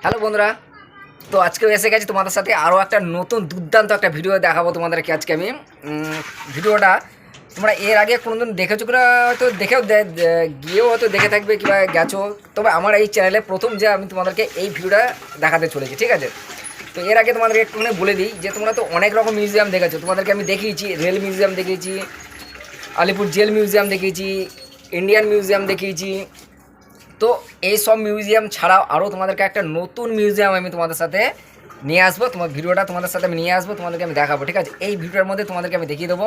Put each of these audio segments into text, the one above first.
Hello বন্ধুরা, তো আজকেও এসে গেছি তোমাদের সাথে আরও একটা নতুন দুর্দান্ত একটা ভিডিও দেখাবো তোমাদেরকে। আজকে আমি ভিডিওটা তোমরা এর আগে কোনোদিন দেখেছো কিনা, হয়তো দেখেও গিয়েও হয়তো দেখে থাকবে কিংবা গেছো। তবে আমার এই চ্যানেলে প্রথম যে আমি তোমাদেরকে এই ভিডিওটা দেখাতে চলেছি, ঠিক আছে? তো এর আগে তোমাদেরকে একটুখানি বলে দিই যে তোমরা তো অনেক রকম মিউজিয়াম দেখেছো, তোমাদেরকে আমি দেখিয়েছি রেল মিউজিয়াম দেখিয়েছি, আলিপুর জেল মিউজিয়াম দেখিয়েছি, ইন্ডিয়ান মিউজিয়াম দেখিয়েছি। তো এই সব মিউজিয়াম ছাড়াও আরও তোমাদেরকে একটা নতুন মিউজিয়াম আমি তোমাদের সাথে নিয়ে আসবো, তোমার ভিডিওটা তোমাদের সাথে আমি নিয়ে আসবো, তোমাদেরকে আমি দেখাবো, ঠিক আছে? এই ভিডিওর মধ্যে তোমাদেরকে আমি দেখিয়ে দেবো।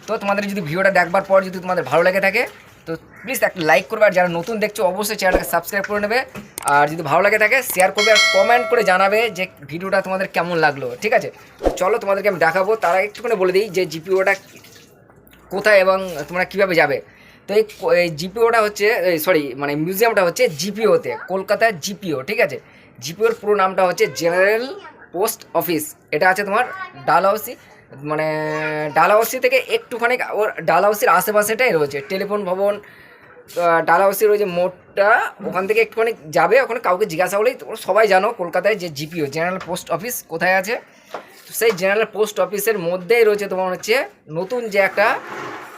তো তোমাদের যদি ভিডিওটা দেখবার পর যদি তোমাদের ভালো লেগে থাকে তো প্লিজ একটা লাইক করবে, আর যারা নতুন দেখছো অবশ্যই চ্যানেলটাকে সাবস্ক্রাইব করে নেবে, আর যদি ভালো লাগে থাকে শেয়ার করবে আর কমেন্ট করে জানাবে যে ভিডিওটা তোমাদের কেমন লাগলো, ঠিক আছে? চলো তোমাদেরকে আমি দেখাবো। তারা একটুখানি বলে দিই যে জিপিওটা কোথায় এবং তোমরা কীভাবে যাবে। তো এই জিপিওটা হচ্ছে, মানে মিউজিয়ামটা হচ্ছে জিপিওতে, কলকাতার জিপিও, ঠিক আছে? জিপিওর পুরো নামটা হচ্ছে জেনারেল পোস্ট অফিস। এটা আছে তোমার ডালহাউসি, মানে ডালহাউসি থেকে একটুখানি ওর ডালহাউসির আশেপাশেটাই রয়েছে টেলিফোন ভবন। ডালহাউসির ওই যে মোড়টা, ওখান থেকে একটুখানি যাবে, ওখানে কাউকে জিজ্ঞাসা করলেই তোমরা সবাই জানো কলকাতায় যে জিপিও জেনারেল পোস্ট অফিস কোথায় আছে। সেই জেনারেল পোস্ট অফিসের মধ্যেই রয়েছে তোমার হচ্ছে নতুন যে একটা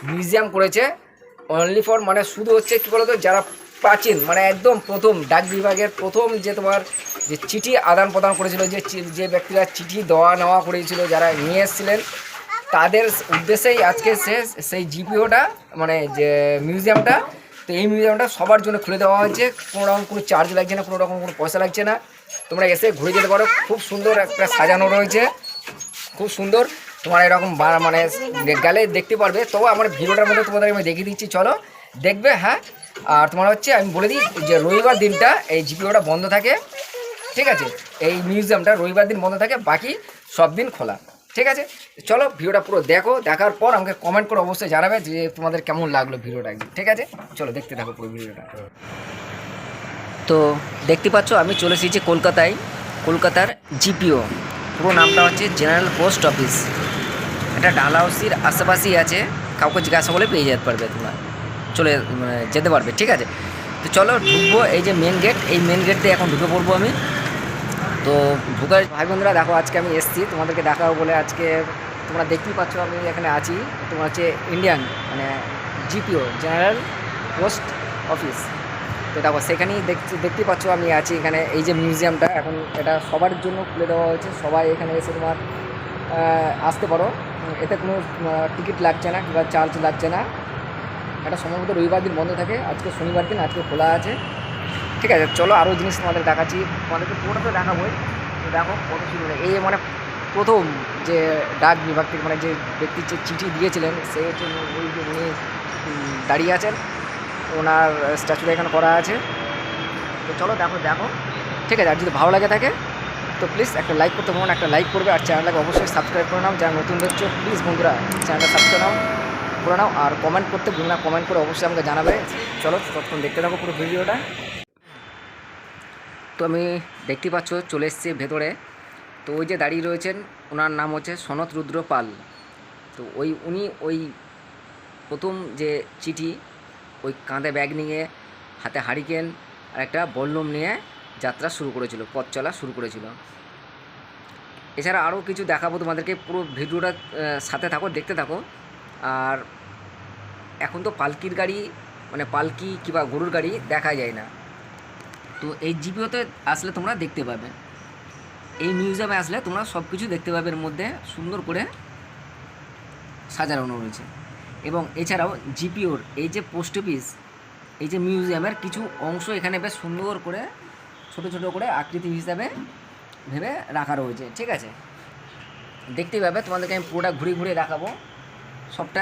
মিউজিয়াম করেছে অনলি ফর, মানে শুধু হচ্ছে কী বলতো, যারা প্রাচীন মানে একদম প্রথম ডাক বিভাগের প্রথম যে তোমার যে চিঠি আদান প্রদান করেছিল, যে ব্যক্তিরা চিঠি দেওয়া নেওয়া করেছিল, যারা নিয়ে এসেছিলেন তাদের উদ্দেশ্যেই আজকে সেই জিপিওটা, মানে যে মিউজিয়ামটা। তো এই মিউজিয়ামটা সবার জন্য খুলে দেওয়া হয়েছে, কোনো রকম কোনো চার্জ লাগছে না, কোনো রকম কোনো পয়সা লাগছে না, তোমরা এসে ঘুরে যেতে পারো। খুব সুন্দর একটা সাজানো রয়েছে, খুব সুন্দর। তোমার এরকম মানে গেলে দেখতে পারবে। তবে আমার ভিডিওটার মধ্যে তোমাদের আমি দেখিয়ে দিচ্ছি, চলো দেখবে। হ্যাঁ, আর তোমার হচ্ছে আমি বলে দিই যে রবিবার দিনটা এই জিপিওটা বন্ধ থাকে, ঠিক আছে? এই মিউজিয়ামটা রবিবার দিন বন্ধ থাকে, বাকি সব দিন খোলা, ঠিক আছে? চলো ভিডিওটা পুরো দেখো, দেখার পর আমাকে কমেন্ট করে অবশ্যই জানাবে যে তোমাদের কেমন লাগলো ভিডিওটা, ঠিক আছে? চলো দেখতে থাকো পুরো ভিডিওটা। তো দেখতে পাচ্ছ আমি চলে এসেছি কলকাতায়, কলকাতার জিপিও, পুরো নামটা হচ্ছে জেনারেল পোস্ট অফিস। এটা ডালহাউসির আশেপাশেই আছে, কাউকে জিজ্ঞাসা করলে পেয়ে যেতে পারবে, তোমরা চলে যেতে পারবে, ঠিক আছে? তো চলো ঢুকবো। এই যে মেন গেট, এই মেন গেট দিয়ে এখন ঢুকে পড়বো আমি। তো ঢুকার ভাই বন্ধুরা দেখো, আজকে আমি এসেছি তোমাদেরকে দেখাবো বলে। আজকে তোমরা দেখতেই পাচ্ছ আমি এখানে আছি, তোমার হচ্ছে ইন্ডিয়ান মানে জিপিও জেনারেল পোস্ট অফিস। তো দেখো সেখানেই দেখতেই পাচ্ছ আমি আছি এখানে। এই যে মিউজিয়ামটা এখন এটা সবার জন্য খুলে দেওয়া হয়েছে, সবাই এখানে এসে তোমার আসতে পারো। এতে কোনো টিকিট লাগছে না কিংবা চার্জ লাগছে না। এটা সম্ভবত রবিবার দিন বন্ধ থাকে, আজকে শনিবার দিন, আজকে খোলা আছে, ঠিক আছে? চলো আরও জিনিস তোমাদের দেখাচ্ছি, তোমাদেরকে পুরোটা তো দেখাবোই। তো দেখো কত সুন্দর এই মানে প্রথম যে ডাক বিভাগ থেকে মানে যে ব্যক্তির যে চিঠি দিয়েছিলেন সে হচ্ছে ওই যে উনি দাঁড়িয়ে আছেন, ওনার স্ট্যাচুটা এখানে করা আছে। তো চলো দেখো দেখো, ঠিক আছে? আর যদি ভালো লাগে থাকে তো প্লিজ একটা লাইক করতে পারো, একটা লাইক করবে, আর চ্যানেলটাকে অবশ্যই সাবস্ক্রাইব করে নাও। যারা নতুন দেখছো প্লিজ বন্ধুরা চ্যানেলটা সাবস্ক্রাইব করে নাও, আর কমেন্ট করতে ভুলো না, কমেন্ট করে অবশ্যই আমাকে জানাবে। চলো ততক্ষণ দেখতে থাকো পুরো ভিডিওটা। তো আমি দেখতে পাচ্ছ চলে এসেছি ভেতরে। তো ওই যে দাঁড়িয়ে রয়েছেন ওনার নাম হচ্ছে সনত রুদ্র পাল। তো উনি ওই প্রথম যে চিঠি, ওই কাঁধে ব্যাগ নিয়ে হাতে হারিকেন আর একটা বল্লম নিয়ে যাত্রা শুরু করেছিল, পথ চলা শুরু করেছিল। এছাড়া আরও কিছু দেখাবো তোমাদেরকে, পুরো ভিডিওটা সাথে থাকো, দেখতে থাকো। আর এখন তো পালকির গাড়ি মানে পালকি কিংবা গরুর গাড়ি দেখা যায় না। তো এই জিপিওতে আসলে তোমরা দেখতে পাবে, এই মিউজিয়ামে আসলে তোমরা সব কিছু দেখতে পাবে। এর মধ্যে সুন্দর করে সাজানো রয়েছে। এবং এছাড়াও জিপিওর এই যে পোস্ট অফিস, এই যে মিউজিয়ামের কিছু অংশ এখানে বেশ সুন্দর করে ছোট ছোট করে আকৃতি হিসাবে ভেবে রাখা রয়েছে, ঠিক আছে? দেখতেই পাবে, তোমাদেরকে আমি পুরোটা ঘুরে ঘুরে দেখাবো, সবটা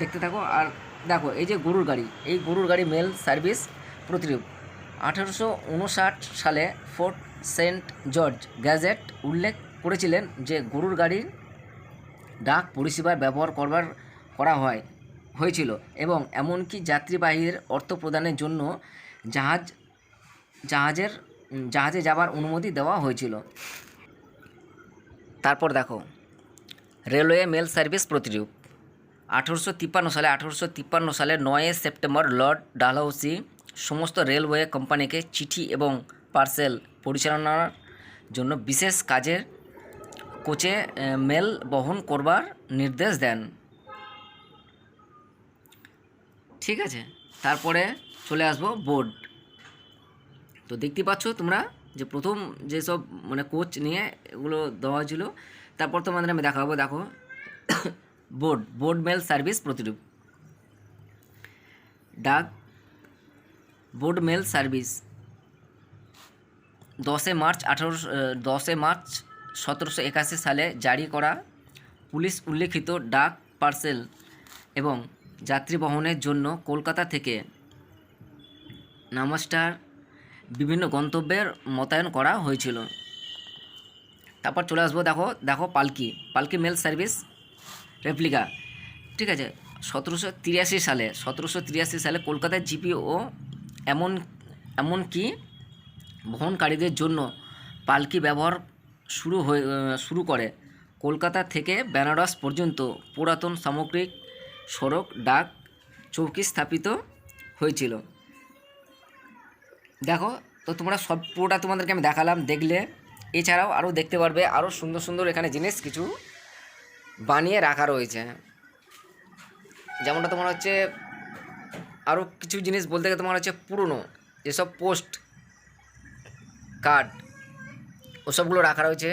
দেখতে থাকো। আর দেখো এই যে গরুর গাড়ি, এই গরুর গাড়ি মেল সার্ভিস প্রতিরূপ 1859 সালে ফোর্ট সেন্ট জর্জ গ্যাজেট উল্লেখ করেছিলেন যে গরুর গাড়ির ডাক পরিষেবার ব্যবহার করা হয়েছিল এবং এমনকি যাত্রীবাহীদের অর্থ প্রদানের জন্য জাহাজে যাবার অনুমতি দেওয়া হয়েছিল। তারপর দেখো রেলওয়ে মেল সার্ভিস প্রতিরূপ 1853 সালে 9 সেপ্টেম্বর লর্ড ডালহাউসি সমস্ত রেলওয়ে কোম্পানিকে চিঠি এবং পার্সেল পরিচালনার জন্য বিশেষ কাজের কোচে মেল বহন করবার নির্দেশ দেন। ঠিক আছে, তারপরে চলে আসবো বোর্ড। তো দেখতে পাচ্ছ তোমরা যে প্রথম যেসব মানে কোচ নিয়ে এগুলো দেওয়া হয়েছিল, তারপর তোমাদের আমি দেখাবো। দেখো বোর্ড মেল সার্ভিস প্রতিরূপ। ডাক বোর্ড মেল সার্ভিস 10 মার্চ 1781 সালে জারি করা পুলিশ উল্লেখিত ডাক পার্সেল এবং যাত্রী বহনের জন্য কলকাতা থেকে নামমাস্টার বিভিন্ন গন্তব্যের মোতায়েন করা হয়েছিল। তারপর চলে আসবো, দেখো পালকি মেল সার্ভিস রেপ্লিকা। ঠিক আছে, 1783 সালে কলকাতায় জিপি ও এমনকি বহনকারীদের জন্য পালকি ব্যবহার শুরু করে। কলকাতা থেকে বেনারস পর্যন্ত পুরাতন সামগ্রিক সড়ক ডাক চৌকি স্থাপিত হয়েছিল। দেখো, তো তোমরা সব পুরোটা তোমাদেরকে আমি দেখালাম, দেখলে এছাড়াও আরও দেখতে পারবে আরও সুন্দর সুন্দর এখানে জিনিস কিছু বানিয়ে রাখা রয়েছে। যেমনটা তোমার হচ্ছে আরও কিছু জিনিস বলতে গেলে তোমার হচ্ছে পুরনো যেসব পোস্ট কার্ড ওসবগুলো রাখা রয়েছে,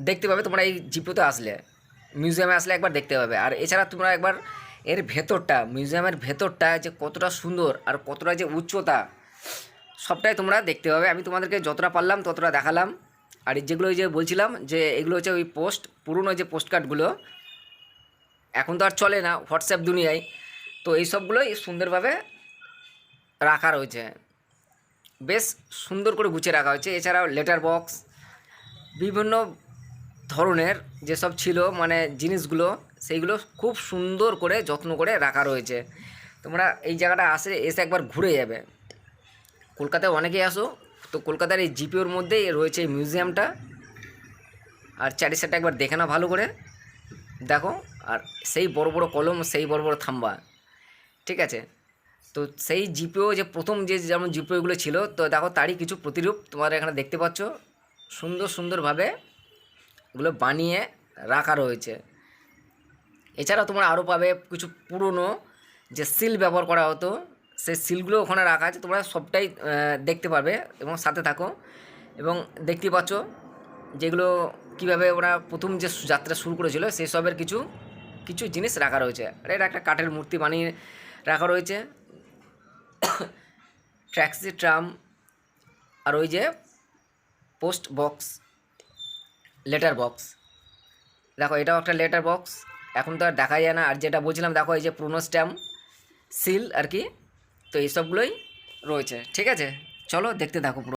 দেখতে পাবে তোমরা এই জিপিওতে আসলে, মিউজিয়ামে আসলে একবার দেখতে পাবে। আর এছাড়া তোমরা একবার এর ভেতরটা, মিউজিয়ামের ভেতরটা যে কতটা সুন্দর আর কতটা যে উচ্চতা, সবটাই তোমরা দেখতে পাবে। আমি তোমাদেরকে যতটা পারলাম ততটা দেখালাম। আর যেগুলো যে বলছিলাম যে এগুলো হচ্ছে ওই পুরনো যে পোস্ট কার্ডগুলো, এখন তো আর চলে না হোয়াটসঅ্যাপ দুনিয়ায়, তো এই সবগুলোই সুন্দরভাবে রাখা রয়েছে, বেশ সুন্দর করে গুছিয়ে রাখা হয়েছে। এছাড়াও লেটার বক্স, বিভিন্ন ধরনের যেসব ছিল মানে জিনিসগুলো, সেইগুলো খুব সুন্দর করে যত্ন করে রাখা রয়েছে। তোমরা এই জায়গাটা এসে একবার ঘুরে যাবে। কলকাতায় অনেকেই আসো, তো কলকাতার এই জিপিওর মধ্যেই রয়েছে এই মিউজিয়ামটা। আর চারিসাইডটা একবার দেখে নাও ভালো করে, দেখো। আর সেই বড় বড় কলম, সেই বড় বড় থাম্বা, ঠিক আছে। তো সেই জিপিও যে প্রথম যেমন জিপিওগুলো ছিল, তো দেখো তারই কিছু প্রতিরূপ তোমরা এখানে দেখতে পাচ্ছ। সুন্দরভাবে এগুলো বানিয়ে রাখা রয়েছে। এছাড়াও তোমরা আরও পাবে কিছু পুরনো যে সিল ব্যবহার করা হতো, সেই সিলগুলো ওখানে রাখা আছে, তোমরা সবটাই দেখতে পাবে এবং সাথে থাকো। এবং দেখতে পাচ্ছ যেগুলো কীভাবে ওরা প্রথম যে যাত্রা শুরু করেছিল সেই সবের কিছু জিনিস রাখা রয়েছে। আর এটা একটা কাঠের মূর্তি বানিয়ে রাখা রয়েছে, ট্যাক্সি ট্রাম, আর ওই যে পোস্ট বক্স, লেটার বক্স। দেখো এটাও একটা লেটার বক্স, এখন তো আর দেখা যায় না। আর যেটা বলছিলাম দেখো এই যে পুরনো স্ট্যাম্প, সিল আর কি, তো এইসবগুলোই রয়েছে। ঠিক আছে, চলো দেখতে থাকো পুরো।